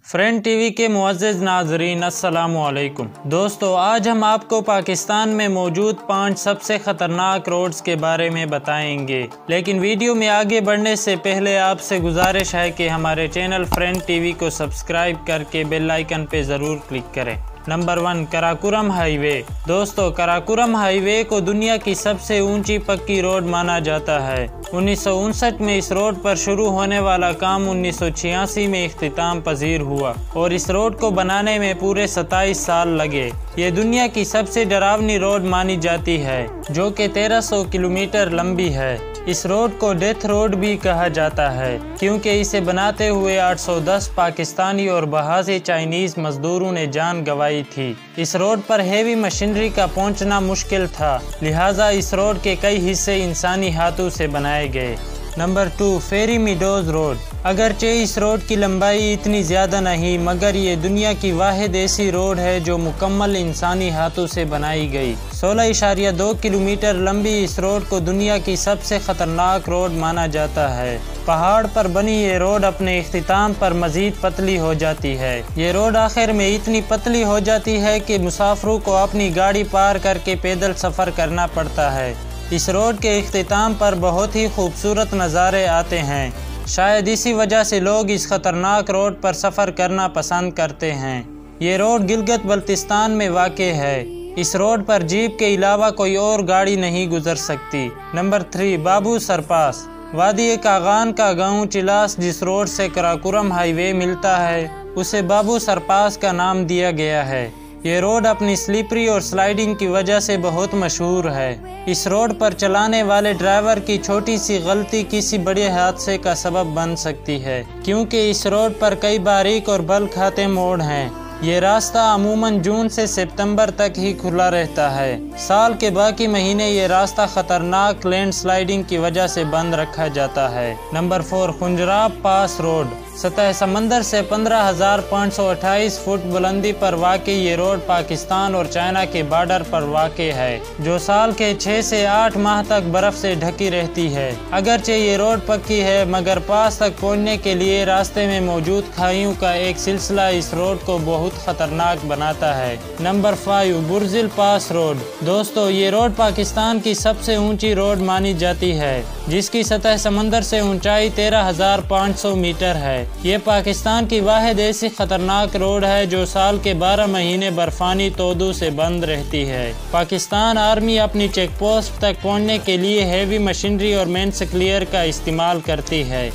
Friend TV के मुअज़्ज़ज़ नाज़रीन अस्सलामु अलैकुम। दोस्तों, आज हम आपको पाकिस्तान में मौजूद 5 सबसे ख़तरनाक रोड्स के बारे में बताएंगे। लेकिन वीडियो में आगे बढ़ने से पहले आपसे गुजारिश है कि हमारे चैनल फ्रेंड टीवी को सब्सक्राइब करके बेल आइकन पे ज़रूर क्लिक करें। Number 1, Karakoram highway. दोस्तों, कराकोरम हाईवे को दुनिया की सबसे ऊंची पक्की रोड माना जाता है। 1959 में इस रोड पर शुरू होने वाला काम 1986 में इख्तिताम पजीर हुआ और इस रोड को बनाने में पूरे 27 साल लगे। ये दुनिया की सबसे डरावनी रोड मानी जाती है, जो कि 1300 किलोमीटर लंबी है। इस रोड को डेथ रोड भी कहा जाता है, क्योंकि इसे बनाते हुए 810 पाकिस्तानी और 82 चाइनीज मजदूरों ने जान गंवाई थी। इस रोड पर हेवी मशीनरी का पहुंचना मुश्किल था, लिहाजा इस रोड के कई हिस्से इंसानी हाथों से बनाए गए। नंबर 2, फेरी मीडोज रोड। अगरचे इस रोड की लंबाई इतनी ज़्यादा नहीं, मगर ये दुनिया की वाहिद ऐसी रोड है जो मुकम्मल इंसानी हाथों से बनाई गई। 16.2 किलोमीटर लंबी इस रोड को दुनिया की सबसे ख़तरनाक रोड माना जाता है। पहाड़ पर बनी ये रोड अपने इख्तिताम पर मज़ीद पतली हो जाती है। ये रोड आखिर में इतनी पतली हो जाती है कि मुसाफिरों को अपनी गाड़ी पार करके पैदल सफ़र करना पड़ता है। इस रोड के इख्तिताम पर बहुत ही खूबसूरत नज़ारे आते हैं। शायद इसी वजह से लोग इस ख़तरनाक रोड पर सफ़र करना पसंद करते हैं। ये रोड गिलगित बल्तिस्तान में वाक़े है। इस रोड पर जीप के अलावा कोई और गाड़ी नहीं गुजर सकती। नंबर 3, बाबू सरपास। वादी कागान का गांव चिलास, जिस रोड से कराकोरम हाईवे मिलता है, उसे बाबू सरपास का नाम दिया गया है। ये रोड अपनी स्लिपरी और स्लाइडिंग की वजह से बहुत मशहूर है। इस रोड पर चलाने वाले ड्राइवर की छोटी सी गलती किसी बड़े हादसे का सबब बन सकती है, क्योंकि इस रोड पर कई बारीक और बल खाते मोड़ हैं। ये रास्ता अमूमन जून से सितंबर तक ही खुला रहता है। साल के बाकी महीने ये रास्ता खतरनाक लैंडस्लाइडिंग की वजह से बंद रखा जाता है। नंबर 4, खुंजराब पास रोड। सतह समंदर से 15,528 फुट बुलंदी पर वाक़ई ये रोड पाकिस्तान और चाइना के बॉर्डर पर वाक़ई है, जो साल के 6 से 8 माह तक बर्फ़ से ढकी रहती है। अगरचे ये रोड पक्की है, मगर पास तक पहुंचने के लिए रास्ते में मौजूद खाइयों का एक सिलसिला इस रोड को बहुत खतरनाक बनाता है। नंबर 5, बुर्जिल पास रोड। दोस्तों, ये रोड पाकिस्तान की सबसे ऊंची रोड मानी जाती है, जिसकी सतह समंदर से ऊंचाई 13,500 मीटर है। ये पाकिस्तान की वाहिद ऐसी खतरनाक रोड है जो साल के 12 महीने बर्फानी तोदों से बंद रहती है। पाकिस्तान आर्मी अपनी चेक पोस्ट तक पहुंचने के लिए हेवी मशीनरी और मेंस क्लियर का इस्तेमाल करती है।